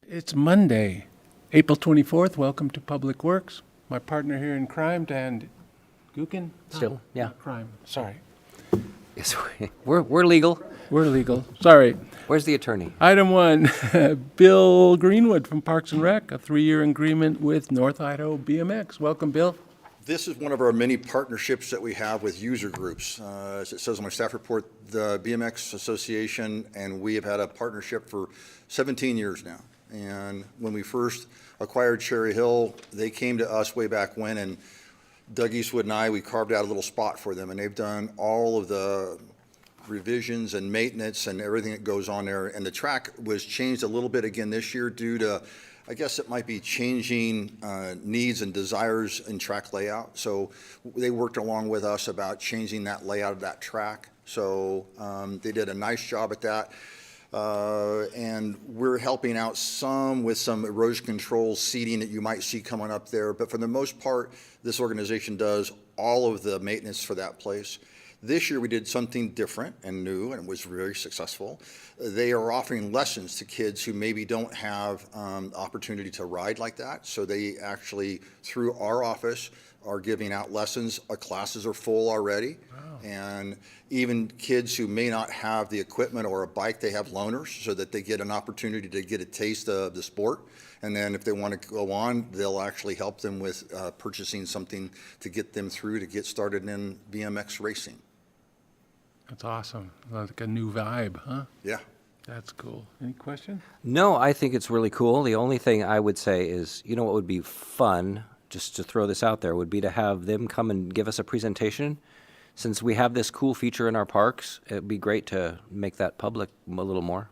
It's Monday, April 24th. Welcome to Public Works. My partner here in crime, Dan Gookin. Still, yeah. Not crime, sorry. Yes, we're legal. We're legal, sorry. Where's the attorney? Item 1, Bill Greenwood from Parks and Rec, a 3-year agreement with North Idaho BMX. Welcome, Bill. This is one of our many partnerships that we have with user groups. As it says on my staff report, the BMX Association and we have had a partnership for 17 years now. And when we first acquired Cherry Hill, they came to us way back when, and Doug Eastwood and I, we carved out a little spot for them, and they've done all of the revisions and maintenance and everything that goes on there. And the track was changed a little bit again this year due to, I guess it might be changing needs and desires in track layout. So they worked along with us about changing that layout of that track. So they did a nice job at that. And we're helping out some with some erosion control seating that you might see coming up there. But for the most part, this organization does all of the maintenance for that place. This year we did something different and new, and it was very successful. They are offering lessons to kids who maybe don't have opportunity to ride like that. So they actually, through our office, are giving out lessons. Our classes are full already. Wow. And even kids who may not have the equipment or a bike, they have loaners so that they get an opportunity to get a taste of the sport. And then if they want to go on, they'll actually help them with purchasing something to get them through to get started in BMX racing. That's awesome. Like a new vibe, huh? Yeah. That's cool. Any question? No, I think it's really cool. The only thing I would say is, you know what would be fun, just to throw this out there, would be to have them come and give us a presentation. Since we have this cool feature in our parks, it'd be great to make that public a little more.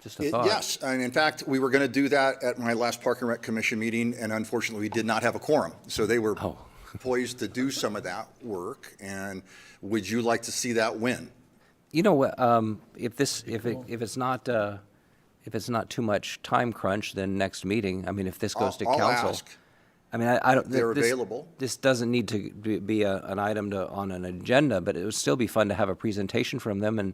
Just a thought. Yes, and in fact, we were going to do that at my last Park and Rec Commission meeting, and unfortunately, we did not have a quorum. So they were poised to do some of that work. And would you like to see that win? You know what? If it's not too much time crunch, then next meeting. I mean, if this goes to I'll council, ask. I mean, I don't. They're available. This doesn't need to be an item on an agenda, but it would still be fun to have a presentation from them and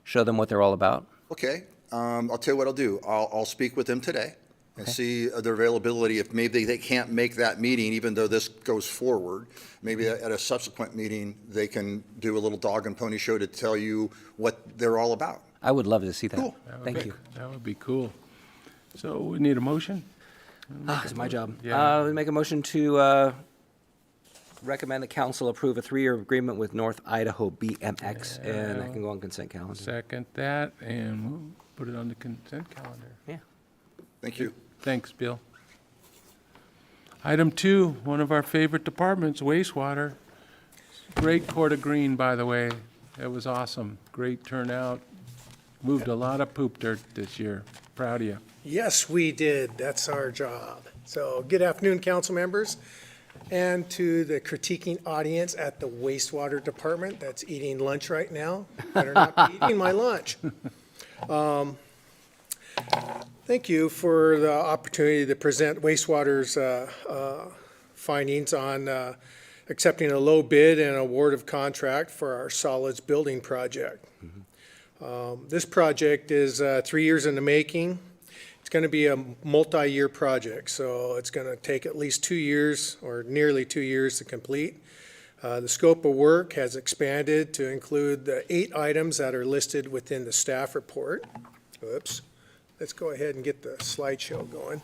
show them what they're all about. Okay, I'll tell you what I'll do. I'll speak with them today and see their availability. If maybe they can't make that meeting, even though this goes forward, maybe at a subsequent meeting, they can do a little dog and pony show to tell you what they're all about. I would love to see that. Cool. Thank you. That would be cool. So we need a motion? It's my job. Yeah. We make a motion to recommend the council approve a 3-year agreement with North Idaho BMX, and that can go on consent calendar. Second that, and we'll put it on the consent calendar. Yeah. Thank you. Thanks, Bill. Item 2, one of our favorite departments, wastewater. Great Coeur Green, by the way. That was awesome. Great turnout. Moved a lot of poop dirt this year. Proud of you. Yes, we did. That's our job. So good afternoon, council members, and to the critiquing audience at the wastewater department that's eating lunch right now. Better not be eating my lunch. Thank you for the opportunity to present wastewater's findings on accepting a low bid and award of contract for our solids building project. This project is 3 years in the making. It's going to be a multi-year project, so it's going to take at least 2 years or nearly 2 years to complete. The scope of work has expanded to include the 8 items that are listed within the staff report. Oops. Let's go ahead and get the slideshow going.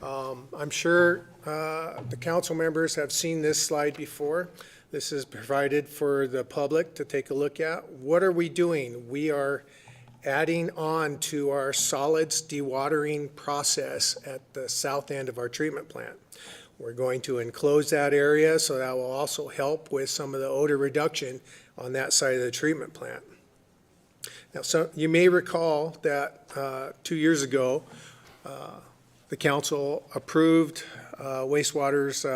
I'm sure the council members have seen this slide before. This is provided for the public to take a look at. What are we doing? We are adding on to our solids dewatering process at the south end of our treatment plant. We're going to enclose that area, so that will also help with some of the odor reduction on that side of the treatment plant. Now, so you may recall that 2 years ago, the council approved wastewater's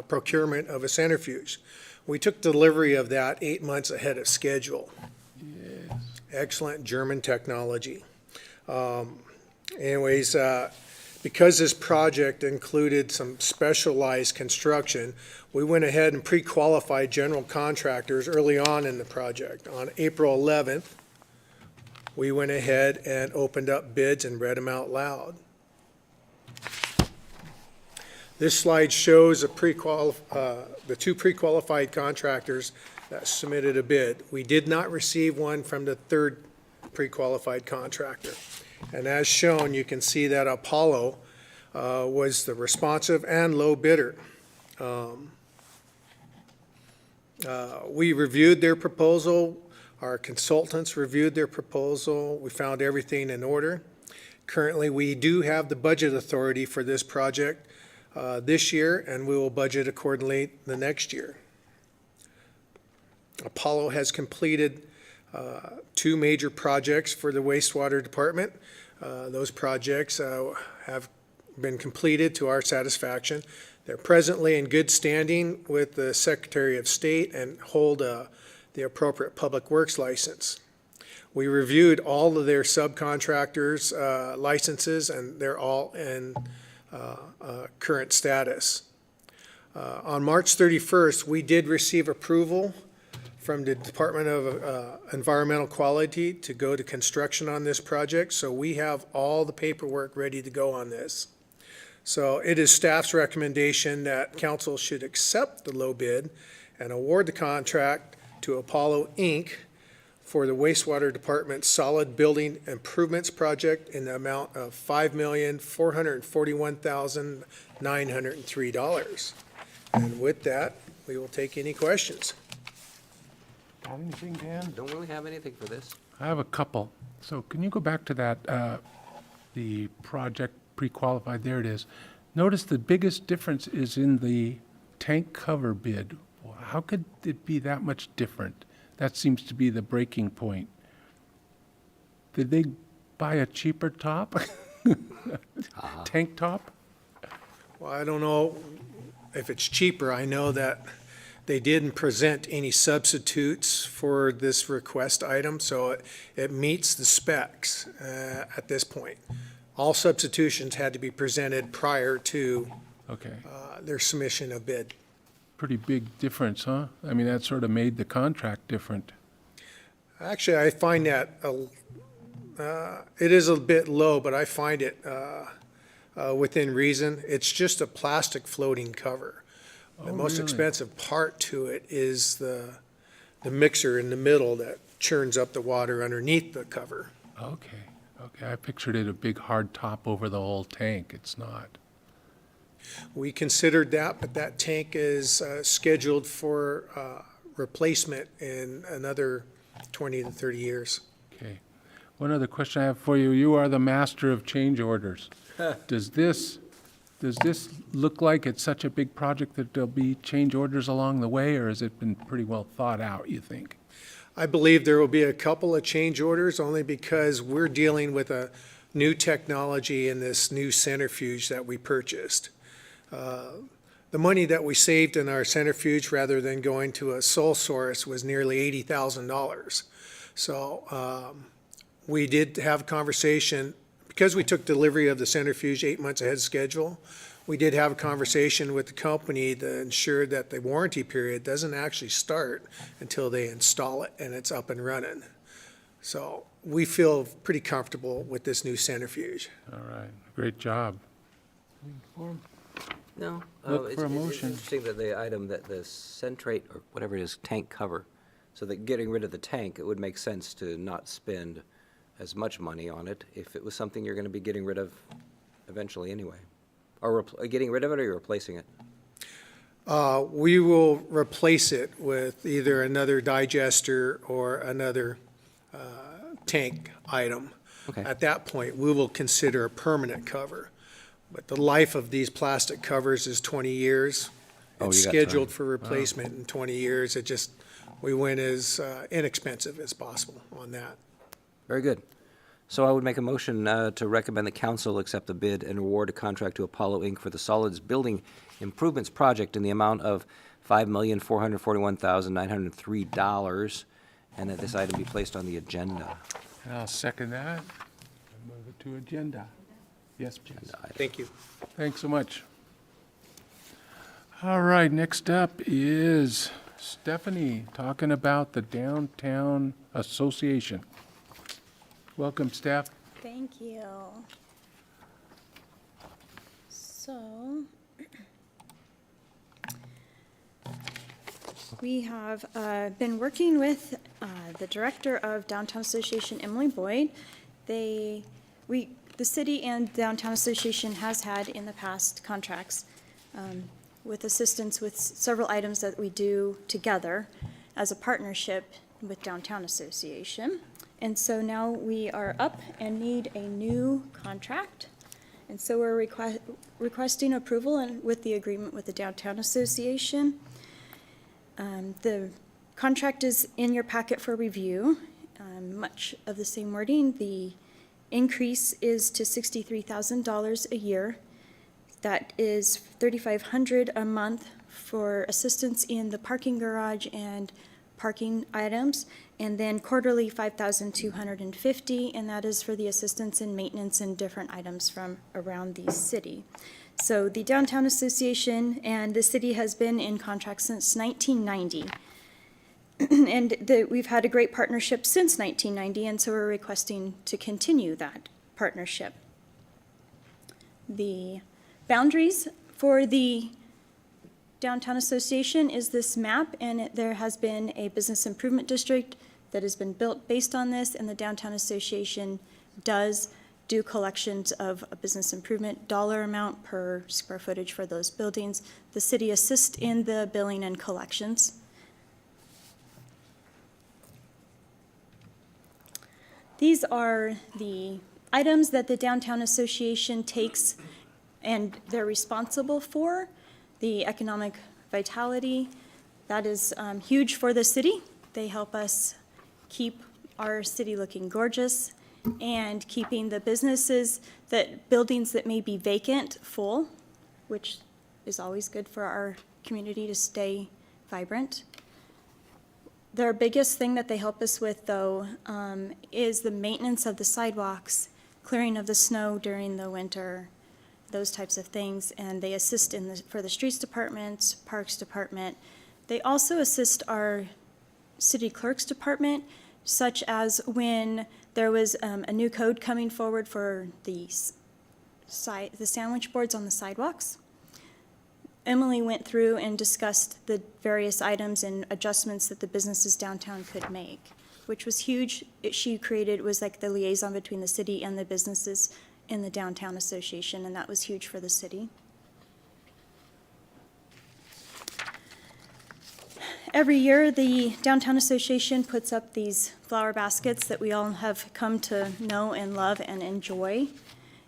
procurement of a centrifuge. We took delivery of that 8 months ahead of schedule. Yes. Excellent German technology. Anyways, because this project included some specialized construction, we went ahead and pre-qualified general contractors early on in the project. On April 11th, we went ahead and opened up bids and read them out loud. This slide shows the two pre-qualified contractors that submitted a bid. We did not receive one from the third pre-qualified contractor. And as shown, you can see that Apollo was the responsive and low bidder. We reviewed their proposal. Our consultants reviewed their proposal. We found everything in order. Currently, we do have the budget authority for this project this year, and we will budget accordingly the next year. Apollo has completed two major projects for the wastewater department. Those projects have been completed to our satisfaction. They're presently in good standing with the Secretary of State and hold the appropriate public works license. We reviewed all of their subcontractors' licenses, and they're all in current status. On March 31st, we did receive approval from the Department of Environmental Quality to go to construction on this project, so we have all the paperwork ready to go on this. So it is staff's recommendation that council should accept the low bid and award the contract to Apollo, Inc. for the wastewater department's solid building improvements project in the amount of $5,441,903. And with that, we will take any questions. Got anything, Dan? Don't really have anything for this. I have a couple. So can you go back to that, the project pre-qualified, there it is. Notice the biggest difference is in the tank cover bid. How could it be that much different? That seems to be the breaking point. Did they buy a cheaper top? Tank top? Well, I don't know if it's cheaper. I know that they didn't present any substitutes for this request item, so it meets the specs at this point. All substitutions had to be presented prior to Okay. their submission of bid. Pretty big difference, huh? I mean, that sort of made the contract different. Actually, I find that it is a bit low, but I find it within reason. It's just a plastic floating cover. The Oh, most really? expensive part to it is the mixer in the middle that churns up the water underneath the cover. Okay, okay. I pictured it a big hard top over the whole tank. It's not. We considered that, but that tank is scheduled for replacement in another 20 to 30 years. Okay. One other question I have for you. You are the master of change orders. Does this look like it's such a big project that there'll be change orders along the way, or has it been pretty well thought out, you think? I believe there will be a couple of change orders only because we're dealing with a new technology in this new centrifuge that we purchased. The money that we saved in our centrifuge rather than going to a sole source was nearly $80,000. So we did have a conversation, because we took delivery of the centrifuge 8 months ahead of schedule, we did have a conversation with the company to ensure that the warranty period doesn't actually start until they install it and it's up and running. So we feel pretty comfortable with this new centrifuge. All right, great job. No. Look for a It's motion. interesting that the item, that the centrate, or whatever it is, tank cover, so that getting rid of the tank, it would make sense to not spend as much money on it if it was something you're going to be getting rid of eventually anyway. Or getting rid of it, or you're replacing it? We will replace it with either another digester or another tank item. Okay. At that point, we will consider a permanent cover. But the life of these plastic covers is 20 years. Oh, It's you got time. scheduled for replacement in 20 years. We went as inexpensive as possible on that. Very good. So I would make a motion to recommend the council accept the bid and award a contract to Apollo, Inc. for the Solids Building Improvements Project in the amount of $5,441,903, and that this item be placed on the agenda. I'll second that. Move it to agenda. Yes, please. Thank you. Thanks so much. All right, next up is Stephanie talking about the Downtown Association. Welcome, staff. Thank you. So, we have been working with the Director of Downtown Association, Emily Boyd. The city and Downtown Association has had in the past contracts with assistance with several items that we do together as a partnership with Downtown Association. And so now we are up and need a new contract. And so we're requesting approval and with the agreement with the Downtown Association. The contract is in your packet for review. Much of the same wording. The increase is to $63,000 a year. That is $3,500 a month for assistance in the parking garage and parking items, and then quarterly $5,250, and that is for the assistance in maintenance and different items from around the city. So the Downtown Association and the city has been in contract since 1990. And we've had a great partnership since 1990, and so we're requesting to continue that partnership. The boundaries for the Downtown Association is this map, and there has been a business improvement district that has been built based on this, and the Downtown Association does do collections of a business improvement dollar amount per square footage for those buildings. The city assists in the billing and collections. These are the items that the Downtown Association takes and they're responsible for. The economic vitality, that is huge for the city. They help us keep our city looking gorgeous and keeping the businesses, buildings that may be vacant, full, which is always good for our community to stay vibrant. Their biggest thing that they help us with, though, is the maintenance of the sidewalks, clearing of the snow during the winter, those types of things, and they assist for the streets department, parks department. They also assist our city clerk's department, such as when there was a new code coming forward for the sandwich boards on the sidewalks. Emily went through and discussed the various items and adjustments that the businesses downtown could make, which was huge. She was like the liaison between the city and the businesses in the Downtown Association, and that was huge for the city. Every year, the Downtown Association puts up these flower baskets that we all have come to know and love and enjoy.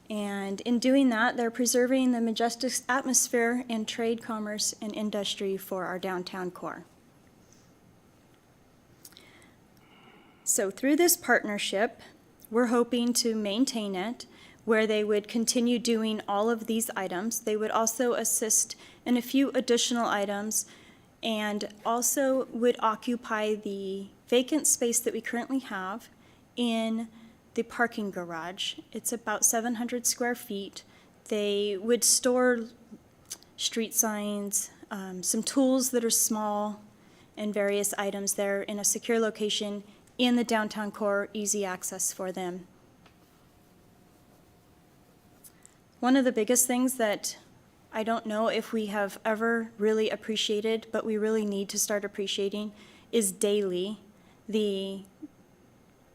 And in doing that, they're preserving the majestic atmosphere in trade, commerce, and industry for our downtown core. So through this partnership, we're hoping to maintain it, where they would continue doing all of these items. They would also assist in a few additional items and also would occupy the vacant space that we currently have in the parking garage. It's about 700 square feet. They would store street signs, some tools that are small, and various items there in a secure location in the downtown core, easy access for them. One of the biggest things that I don't know if we have ever really appreciated, but we really need to start appreciating, is daily the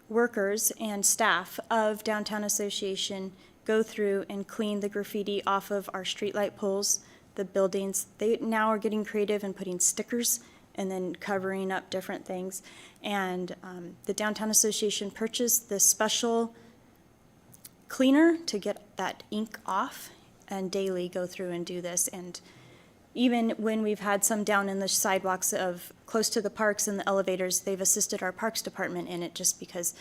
workers and staff of Downtown Association go through and clean the graffiti off of our streetlight poles, the buildings. They now are getting creative and putting stickers and then covering up different things. And the Downtown Association purchased this special cleaner to get that ink off, and daily go through and do this. And even when we've had some down in the sidewalks of close to the parks and the elevators, they've assisted our parks department in it, just because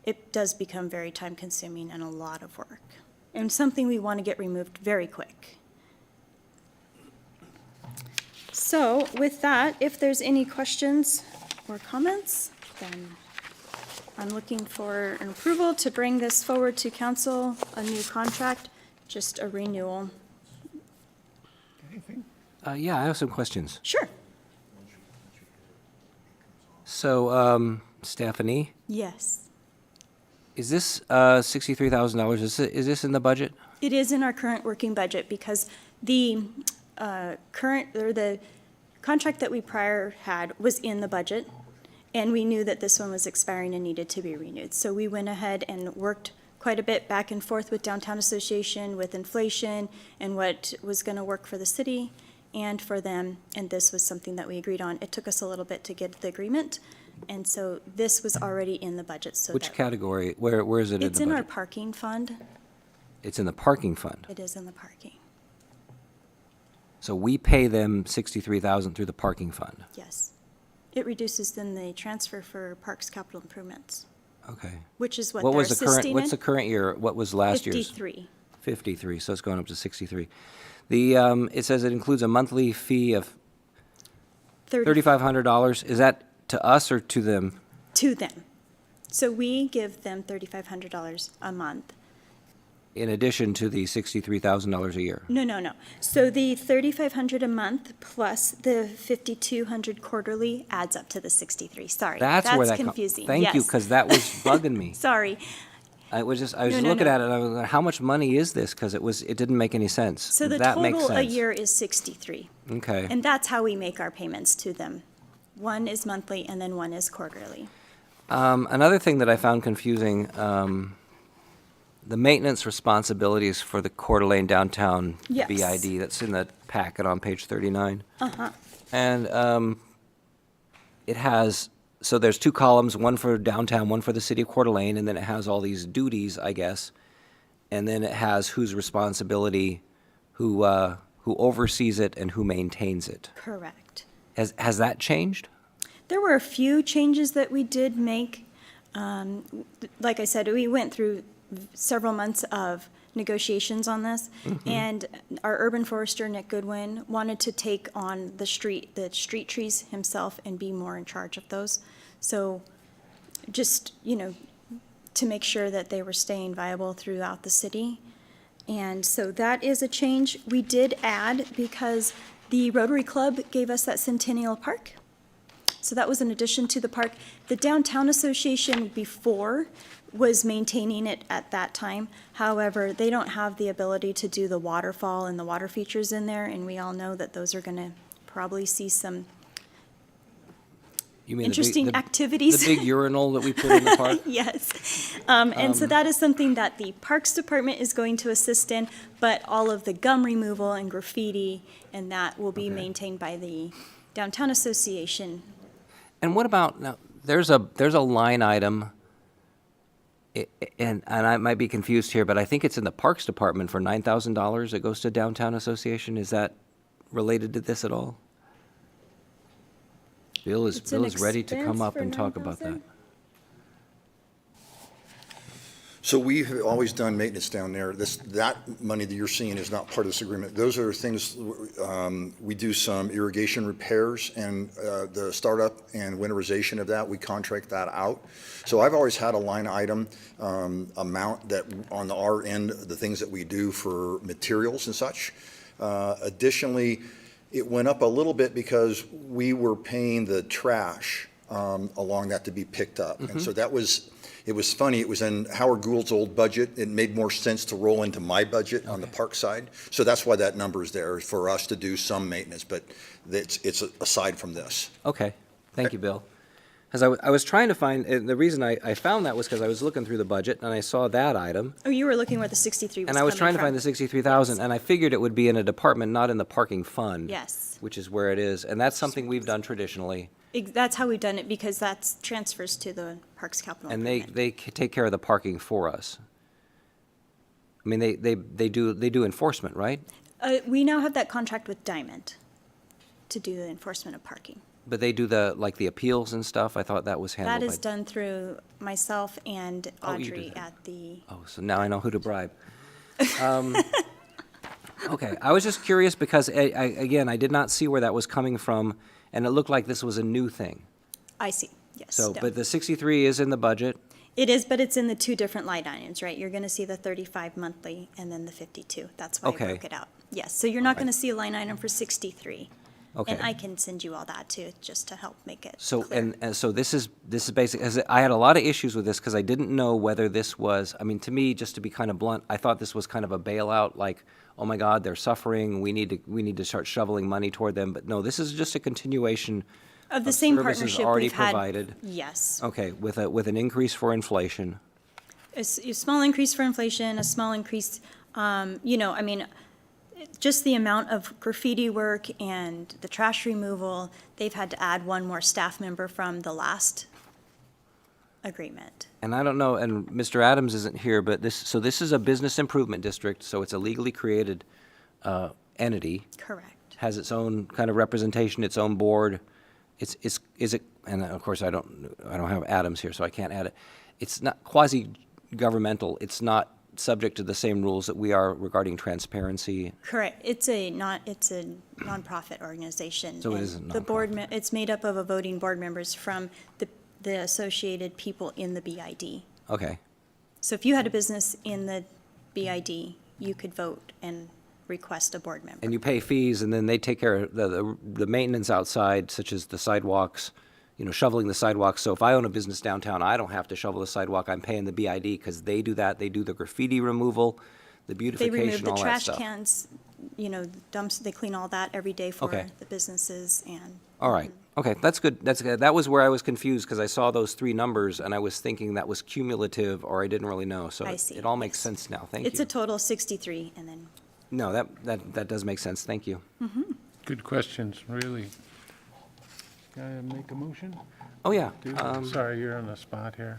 it does become very time consuming and a lot of work, and something we want to get removed very quick. So with that, if there's any questions or comments, then I'm looking for an approval to bring this forward to council, a new contract, just a renewal. Yeah, I have some questions. Sure. So, Stephanie, Yes. Is this $63,000, is this in the budget? It is in our current working budget because the the contract that we prior had was in the budget, and we knew that this one was expiring and needed to be renewed. So we went ahead and worked quite a bit back and forth with Downtown Association, with inflation, and what was going to work for the city and for them, and this was something that we agreed on. It took us a little bit to get the agreement, and so this was already in the budget, so Which that- category? Where is it in the budget? It's in our parking fund. It's in the parking fund. It is in the parking, So we pay them $63,000 through the parking fund. yes. It reduces then the transfer for parks capital improvements, Okay. which is what What they're was the current, assisting what's the in. current year? What was last year's? 53. 53, so it's going up to 63. The, it says it includes a monthly fee of $3,500. Is that to us or to them? To them. So we give them $3,500 a month. In addition to the $63,000 a year? No, no, no. So the $3,500 a month plus the $5,200 quarterly adds up to the 63. Sorry, That's where that confusing. Thank you, Yes. because that was bugging me. Sorry. I was No, no, looking no. at it, and I was like, how much money is this? Because it didn't make any sense. So the That makes total a sense. year is 63. Okay. And that's how we make our payments to them. One is monthly and then one is quarterly. Another thing that I found confusing, the maintenance responsibilities for the Coeur d'Alene downtown Yes. BID, that's in the packet on page 39. Uh-huh. And it has, so there's two columns, one for downtown, one for the city of Coeur d'Alene, and then it has all these duties, I guess. And then it has whose responsibility, who oversees it and who maintains it. Correct. Has that changed? There were a few changes that we did make. Like I said, we went through several months of negotiations on this, and our urban forester, Nick Goodwin, wanted to take on the street trees himself and be more in charge of those. So just, to make sure that they were staying viable throughout the city. And so that is a change. We did add, because the Rotary Club gave us that Centennial Park. So that was an addition to the park. The Downtown Association before was maintaining it at that time. However, they don't have the ability to do the waterfall and the water features in there, and we all know that those are gonna probably see some You mean interesting activities. The big urinal that we put in the park? Yes. And so that is something that the Parks Department is going to assist in, but all of the gum removal and graffiti and that will be maintained by the Downtown Association. And what about, now, there's a line item, and I might be confused here, but I think it's in the Parks Department for $9,000 that goes to Downtown Association. Is that related to this at all? Bill is ready to come up and talk about that. So we have always done maintenance down there. That money that you're seeing is not part of this agreement. Those are things, we do some irrigation repairs and the startup and winterization of that, we contract that out. So I've always had a line item amount that on our end, the things that we do for materials and such. Additionally, it went up a little bit because we were paying the trash along that to be picked up. And so it was funny, it was in Howard Gould's old budget. It made more sense to roll into my budget on the park side. So that's why that number is there, for us to do some maintenance, but it's aside from this. Okay, thank you, Bill. Because I was trying to find, and the reason I found that was because I was looking through the budget and I saw that item. Oh, you were looking where the 63 was And I was trying coming to find the from. 63,000, Yes. and I figured it would be in a department, not in the parking fund. Yes. Which is where it is, and that's something we've done traditionally. That's how we've done it, because that's transfers to the Parks Capital And Improvement. they take care of the parking for us. I mean, they do enforcement, right? We now have that contract with Diamond to do the enforcement of parking. But they do the appeals and stuff. I thought that was handled That by. is done through myself and Oh, you do Audrey that. at the, Oh, so now I know who to bribe. Okay, I was just curious because, again, I did not see where that was coming from, and it looked like this was a new thing. I see, yes. So, no. but the 63 is in the budget. It is, but it's in the two different line items, right? You're gonna see the 35 monthly and then the 52. That's why I Okay. broke it out. Yes, so you're not gonna see a line item for 63. Okay. And I can send you all that too, just to help make it So, clear. and so this is basic, as I had a lot of issues with this because I didn't know whether this was, I mean, to me, just to be kind of blunt, I thought this was kind of a bailout, like, oh my God, they're suffering, we need to start shoveling money toward them, but no, this is just a continuation Of the of same services partnership already we've had. provided. Yes. Okay, with an increase for inflation. A small increase for inflation, a small increase, I mean, just the amount of graffiti work and the trash removal, they've had to add one more staff member from the last agreement. And I don't know, and Mr. Adams isn't here, but this is a business improvement district, so it's a legally created entity, Correct. has its own kind of representation, its own board. Is it, and of course, I don't have Adams here, so I can't add it. It's not quasi-governmental, it's not subject to the same rules that we are regarding transparency. Correct. It's a nonprofit organization. So it and is a The board, it's made up of a voting board members from the associated people in the BID. Okay, So if you had a business in the BID, you could vote and request a board member. and you pay fees, and then they take care of the maintenance outside, such as the sidewalks, shoveling the sidewalks. So if I own a business downtown, I don't have to shovel the sidewalk, I'm paying the BID, because they do that, they do the graffiti removal, the They remove beautification, the all that trash stuff. cans, dumps, they clean all that every day for Okay. the businesses and. All right, okay, that's good, that was where I was confused, because I saw those three numbers, and I was thinking that was cumulative, or I didn't really know, so I see, it all makes yes. sense now, thank you. It's a total of 63, and then, No, that does make sense, thank you. Good questions, really. Can I make a motion? Oh, yeah, Sorry, you're on the spot here.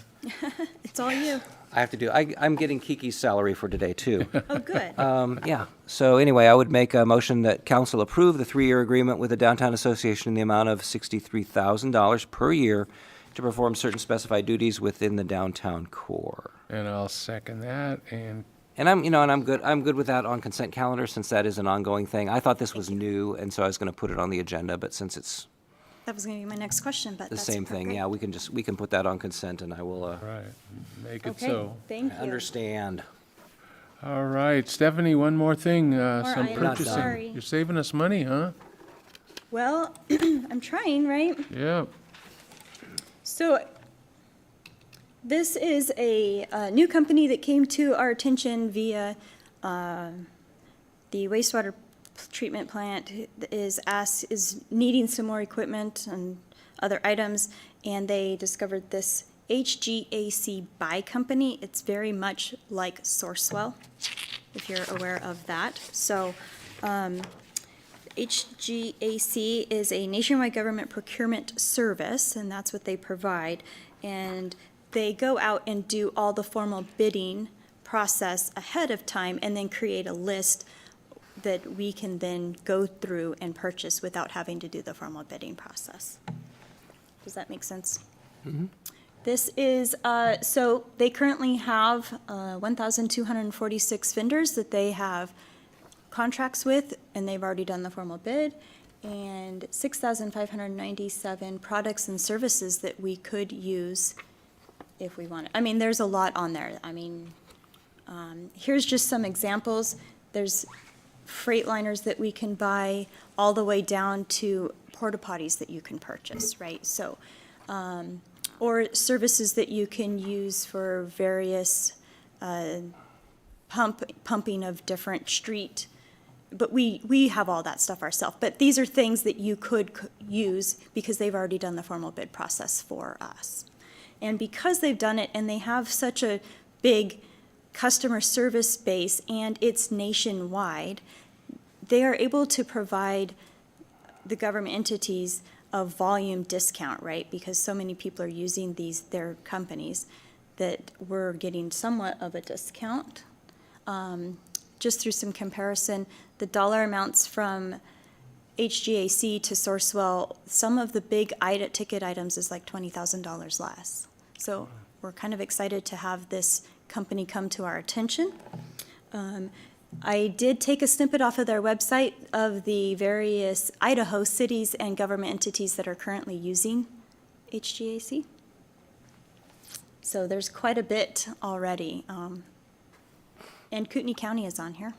it's all you. I have to do, I'm getting Kiki's salary for today, too. Oh, good. Yeah, so anyway, I would make a motion that council approve the 3-year agreement with the Downtown Association in the amount of $63,000 per year to perform certain specified duties within the downtown core. And I'll second that, and And I'm good with that on consent calendar, since that is an ongoing thing. I thought this was new, and so I was gonna put it on the agenda, but since it's That was going to be my next question, but the that's same thing, yeah, appropriate. we can put that on consent, and I will, right, make it Okay, so. thank you. understand. All right, Stephanie, one more thing, some items, purchasing. sorry. You're saving us money, huh? Well, I'm trying, right? Yeah, So this is a new company that came to our attention via the wastewater treatment plant is needing some more equipment and other items, and they discovered this HGAC Buy Company. It's very much like Sourcewell, if you're aware of that. So HGAC is a nationwide government procurement service, and that's what they provide. And they go out and do all the formal bidding process ahead of time and then create a list that we can then go through and purchase without having to do the formal bidding process. Does that make sense? This is, so they currently have 1,246 vendors that they have contracts with, and they've already done the formal bid, and 6,597 products and services that we could use if we wanted. I mean, there's a lot on there. I mean, here's just some examples. There's freight liners that we can buy, all the way down to porta potties that you can purchase, right? So, or services that you can use for various pumping of different street. But we have all that stuff ourselves. But these are things that you could use because they've already done the formal bid process for us. And because they've done it and they have such a big customer service base and it's nationwide, they are able to provide the government entities a volume discount, right? Because so many people are using their companies, that we're getting somewhat of a discount. Just through some comparison, the dollar amounts from HGAC to Sourcewell, some of the big ticket items is like $20,000 less. So we're kind of excited to have this company come to our attention. I did take a snippet off of their website of the various Idaho cities and government entities that are currently using HGAC. So there's quite a bit already. And Kootenai County is on here.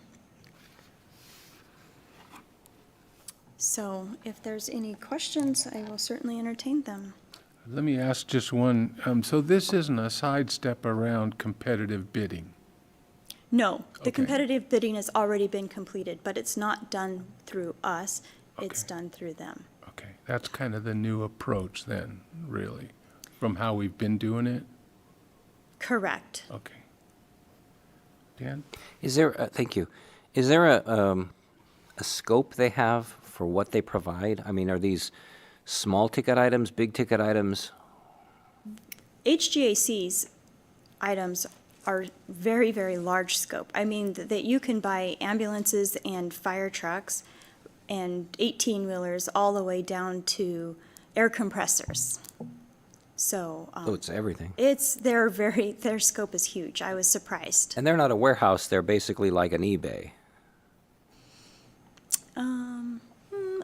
So if there's any questions, I will certainly entertain them. Let me ask just one. So this isn't a sidestep around competitive bidding? No, the Okay. competitive bidding has already been completed, but it's not done through us. It's Okay. done through them. Okay, that's kind of the new approach then, really, from how we've been doing it? Correct. Okay. Dan? Is there, thank you, is there a scope they have for what they provide? I mean, are these small ticket items, big ticket items? HGAC's items are very, very large scope. I mean, that you can buy ambulances and fire trucks and 18-wheelers all the way down to air compressors. So, Oh, it's everything. their scope is huge. I was surprised. And they're not a warehouse, they're basically like an eBay.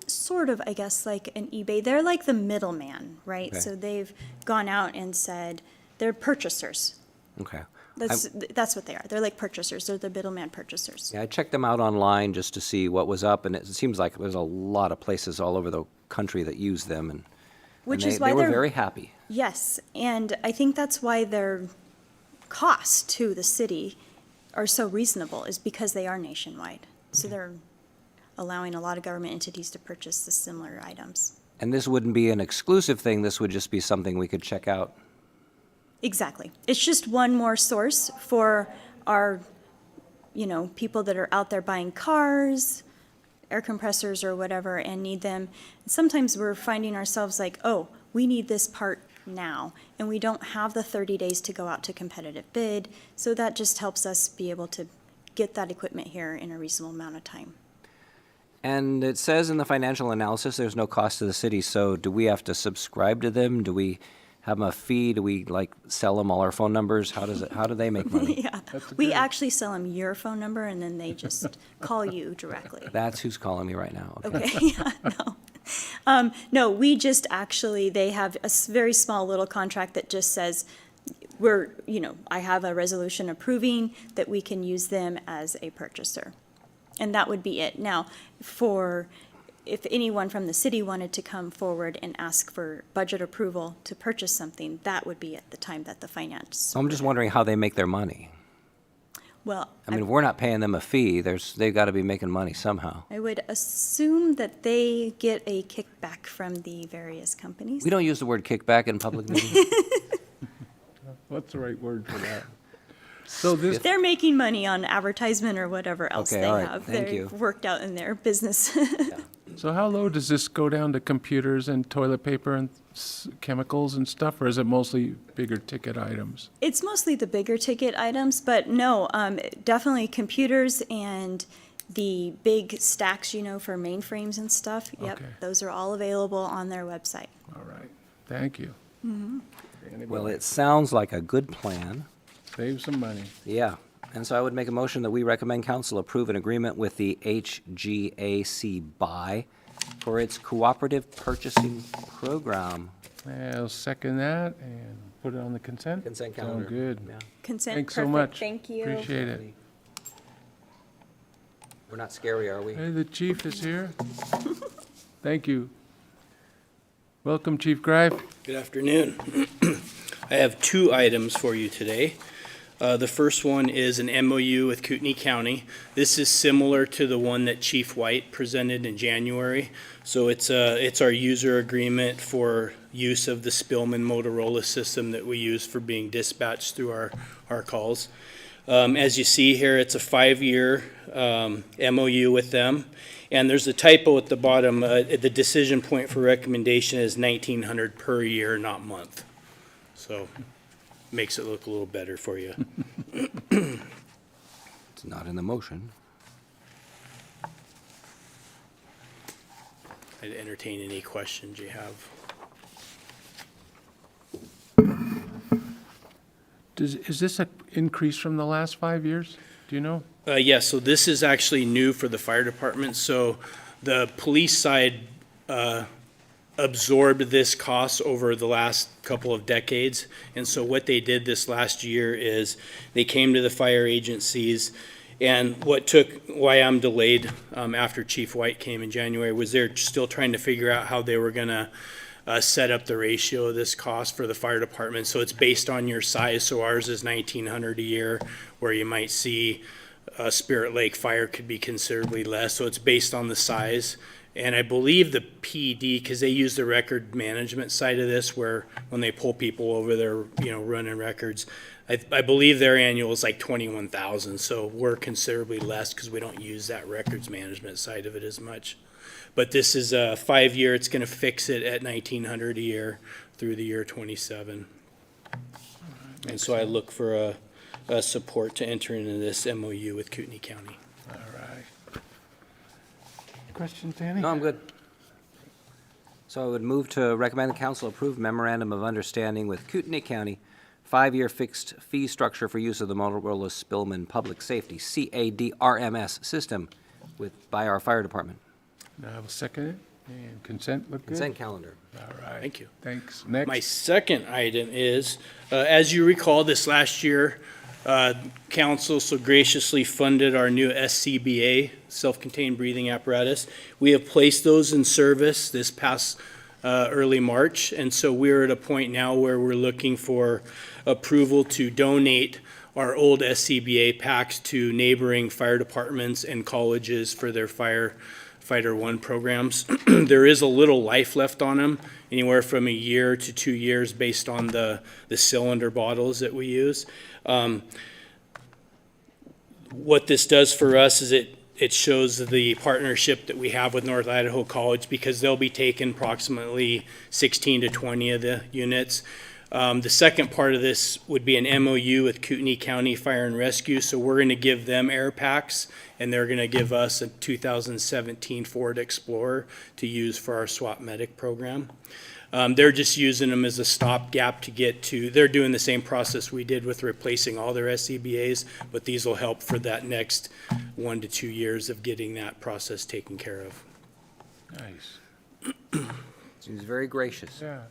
Sort of, I guess, like an eBay. They're like the middleman, right? Okay. So they've gone out and said, they're purchasers. Okay. That's what they are. They're like purchasers. They're the middleman purchasers. Yeah, I checked them out online just to see what was up, and it seems like there's a lot of places all over the country that use them, and Which and is why they were they're very happy. Yes, and I think that's why their costs to the city are so reasonable, is because they are nationwide. So they're allowing a lot of government entities to purchase the similar items. And this wouldn't be an exclusive thing, this would just be something we could check out. Exactly. It's just one more source for our, people that are out there buying cars, air compressors or whatever, and need them. Sometimes we're finding ourselves like, oh, we need this part now, and we don't have the 30 days to go out to competitive bid, so that just helps us be able to get that equipment here in a reasonable amount of time. And it says in the financial analysis, there's no cost to the city, so do we have to subscribe to them? Do we have them a fee? Do we, like, sell them all our phone numbers? How do they make money? Yeah, we actually sell them your phone number, and then they just call you directly. That's who's calling me right now. Okay. Okay, yeah, no. No, we just actually, they have a very small little contract that just says, I have a resolution approving that we can use them as a purchaser. And that would be it. Now, if anyone from the city wanted to come forward and ask for budget approval to purchase something, that would be at the time that the finance. So I'm just wondering how they make their money. Well, I mean, if we're not paying them a fee, they've got to be making money somehow. I would assume that they get a kickback from the various companies. We don't use the word kickback in public meetings. What's the right word for that? So this, They're making money on advertisement or whatever else Okay, they all right, have. thank They're you. worked out in their business. so how low does this go down to computers and toilet paper and chemicals and stuff, or is it mostly bigger ticket items? It's mostly the bigger ticket items, but no, definitely computers and the big stacks, for mainframes and stuff. Yep, Okay. those are all available on their website. All right, thank you. Well, it sounds like a good plan. Save some money. Yeah. And so I would make a motion that we recommend council approve an agreement with the HGAC BUY for its cooperative purchasing program. I'll second that and put it on the consent. Consent Sound calendar. good. Yeah. Consent, Thanks so perfect. much. Thank you. Appreciate it. We're not scary, are we? Hey, the chief is here. Thank you. Welcome, Chief Greif. Good afternoon. I have two items for you today. The first one is an MOU with Kootenai County. This is similar to the one that Chief White presented in January. So it's our user agreement for use of the Spillman Motorola system that we use for being dispatched through our calls. As you see here, it's a 5-year MOU with them. And there's a typo at the bottom. The decision point for recommendation is $1,900 per year, not month. So makes it look a little better for you. It's not in the motion. I'd entertain any questions you have. Is this an increase from the last 5 years? Do you know? Yes, so this is actually new for the fire department. So the police side absorbed this cost over the last couple of decades. And so what they did this last year is they came to the fire agencies And why I'm delayed after Chief White came in January was they're still trying to figure out how they were gonna set up the ratio of this cost for the fire department. So it's based on your size. So ours is 1,900 a year, where you might see Spirit Lake Fire could be considerably less. So it's based on the size. And I believe the PD, because they use the record management side of this, where when they pull people over there, running records, I believe their annual is like 21,000. So we're considerably less because we don't use that records management side of it as much. But this is a 5-year. It's going to fix it at 1,900 a year through the year 27. And so I look for a support to enter into this MOU with Kootenai County. All right. Questions, Danny? No, I'm good. So I would move to recommend the council approve memorandum of understanding with Kootenai County, 5-year fixed fee structure for use of the Motorola Spillman Public Safety, CADRMS system by our fire department. Now I will second it. And consent look good? Consent calendar. All right. Thank you. Thanks. Next. My second item is, as you recall, this last year, council so graciously funded our new SCBA, self-contained breathing apparatus. We have placed those in service this past early March, and so we're at a point now where we're looking for approval to donate our old SCBA packs to neighboring fire departments and colleges for their Firefighter 1 programs. There is a little life left on them, anywhere from a year to 2 years based on the cylinder bottles that we use. What this does for us is it shows the partnership that we have with North Idaho College, because they'll be taking approximately 16 to 20 of the units. The second part of this would be an MOU with Kootenai County Fire and Rescue. So we're going to give them air packs, and they're going to give us a 2017 Ford Explorer to use for our SWAT medic program. They're just using them as a stopgap to get to, they're doing the same process we did with replacing all their SCBAs, but these will help for that next 1 to 2 years of getting that process taken care of. Nice. Seems very gracious. Yeah.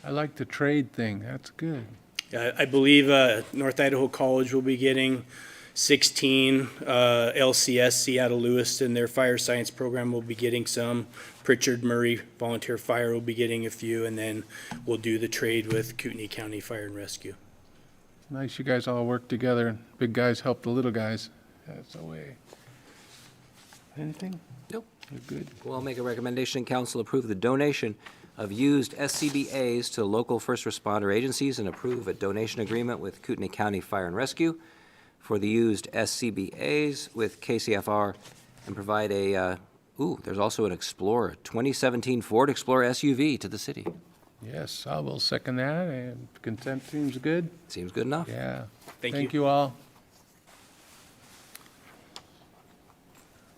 I like the trade thing. That's good. I believe North Idaho College will be getting 16, LCS Seattle Lewiston, their fire science program will be getting some. Pritchard Murray Volunteer Fire will be getting a few, and then we'll do the trade with Kootenai County Fire and Rescue. Nice you guys all work together. Big guys help the little guys. That's the way. Anything? Nope. You're good. Well, I'll make a recommendation, council approve the donation of used SCBA's to local first responder agencies and approve a donation agreement with Kootenai County Fire and Rescue for the used SCBA's with KCFR, and provide there's also an Explorer, 2017 Ford Explorer SUV to the city. Yes, I will second that, and consent seems good. Seems good enough. Yeah. Thank Thank you. you all.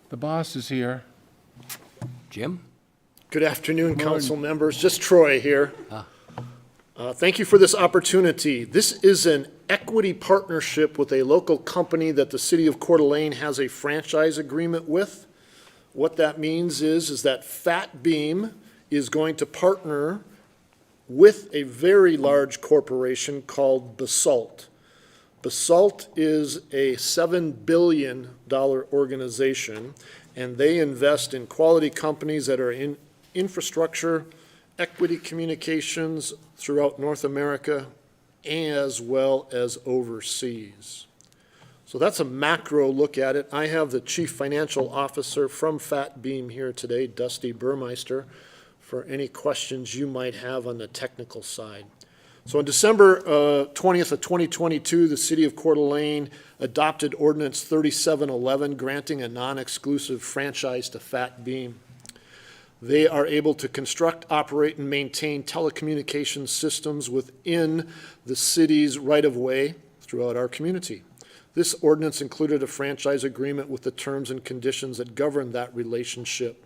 The boss is here. Jim? Good afternoon, Morning. council members. Just Troy here. Thank you for this opportunity. This is an equity partnership with a local company that the city of Coeur d'Alene has a franchise agreement with. What that means is that Fat Beam is going to partner with a very large corporation called Basalt. Basalt is a $7 billion organization, and they invest in quality companies that are in infrastructure, equity communications throughout North America, as well as overseas. So that's a macro look at it. I have the Chief Financial Officer from Fat Beam here today, Dusty Burmeister, for any questions you might have on the technical side. So on December 20th of 2022, the City of Coeur d'Alene adopted Ordinance 3711, granting a non-exclusive franchise to Fat Beam. They are able to construct, operate, and maintain telecommunications systems within the city's right-of-way throughout our community. This ordinance included a franchise agreement with the terms and conditions that govern that relationship.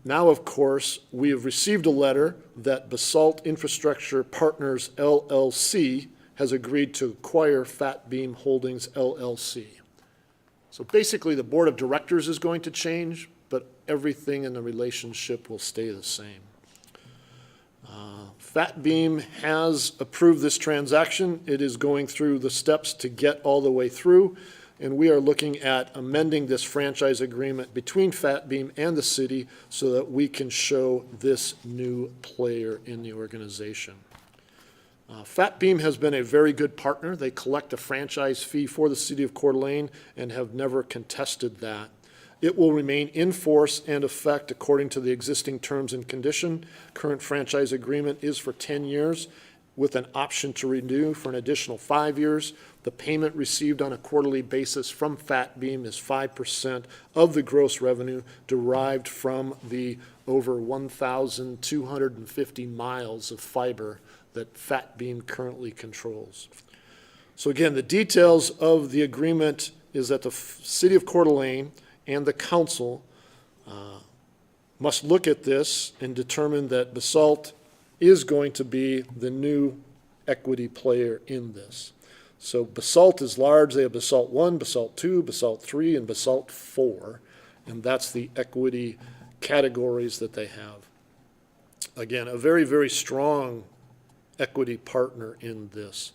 Now, of course, we have received a letter that Basalt Infrastructure Partners LLC has agreed to acquire Fat Beam Holdings LLC. So basically, the board of directors is going to change, but everything in the relationship will stay the same. Fat Beam has approved this transaction. It is going through the steps to get all the way through. and we are looking at amending this franchise agreement between Fat Beam and the city so that we can show this new player in the organization. Fat Beam has been a very good partner. They collect a franchise fee for the city of Coeur d'Alene and have never contested that. It will remain in force and effect according to the existing terms and condition. Current franchise agreement is for 10 years with an option to renew for an additional 5 years. The payment received on a quarterly basis from Fat Beam is 5% of the gross revenue derived from the over 1,250 miles of fiber that Fat Beam currently controls. So again, the details of the agreement is that the city of Coeur d'Alene and the council must look at this and determine that Basalt is going to be the new equity player in this. So Basalt is large. They have Basalt 1, Basalt 2, Basalt 3, and Basalt 4, and that's the equity categories that they have. Again, a very, very strong equity partner in this.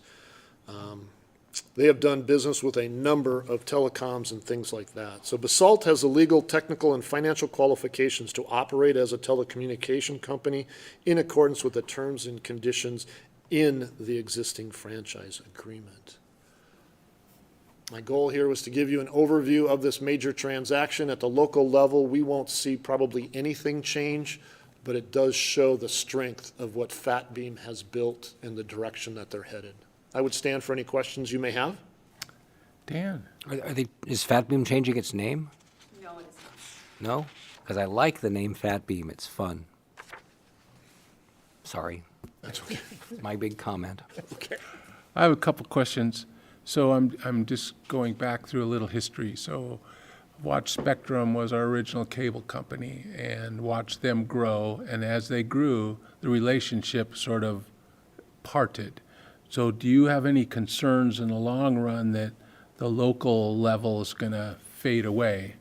They have done business with a number of telecoms and things like that. So Basalt has the legal, technical, and financial qualifications to operate as a telecommunication company in accordance with the terms and conditions in the existing franchise agreement. My goal here was to give you an overview of this major transaction. At the local level, we won't see probably anything change, but it does show the strength of what Fat Beam has built and the direction that they're headed. I would stand for any questions you may have. Dan? Is Fat Beam changing its name? No, it is not. No? Because I like the name Fat Beam. It's fun. Sorry. That's okay. My big comment. Okay. I have a couple questions. So I'm just going back through a little history. So Watch Spectrum was our original cable company and watched them grow. And as they grew, the relationship sort of parted. So do you have any concerns in the long run that the local level is going to fade away?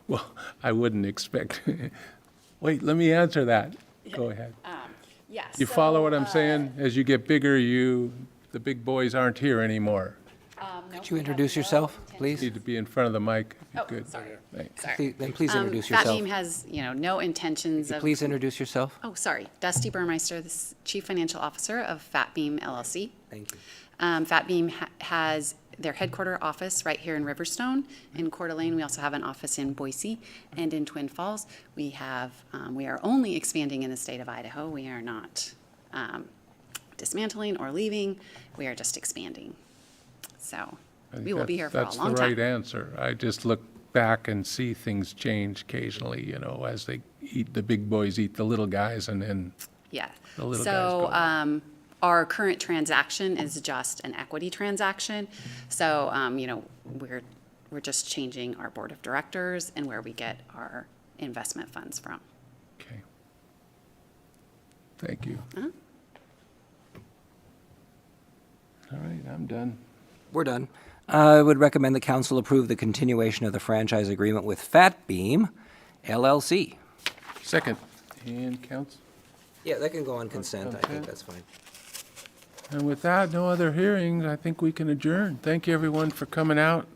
Well, I wouldn't expect. Wait, let me answer that. Go ahead. Yes. You follow what I'm saying? As you get bigger, the big boys aren't here anymore. Could you introduce yourself, please? Need to be in front of the mic. Oh, Good. sorry. Thanks. Then please introduce Fat yourself. Beam has, no intentions of. Please introduce yourself. Oh, sorry. Dusty Burmeister, the Chief Financial Officer of Fat Beam LLC. Thank you. Fat Beam has their headquarter office right here in Riverstone. In Coeur d'Alene, we also have an office in Boise and in Twin Falls. We are only expanding in the state of Idaho. We are not dismantling or leaving. We are just expanding. So I think we will be here for a long That's time. the right answer. I just look back and see things change occasionally, as the big boys eat the little guys, and then Yeah. the little So, guys go. our current transaction is just an equity transaction. So, we're just changing our board of directors and where we get our investment funds from. Okay. Thank you. Uh-huh. All right, I'm done. We're done. I would recommend the council approve the continuation of the franchise agreement with Fat Beam LLC. Second, and counts. Yeah, that can go on consent. I think Consent. that's fine. And with that, no other hearings, I think we can adjourn. Thank you, everyone, for coming out.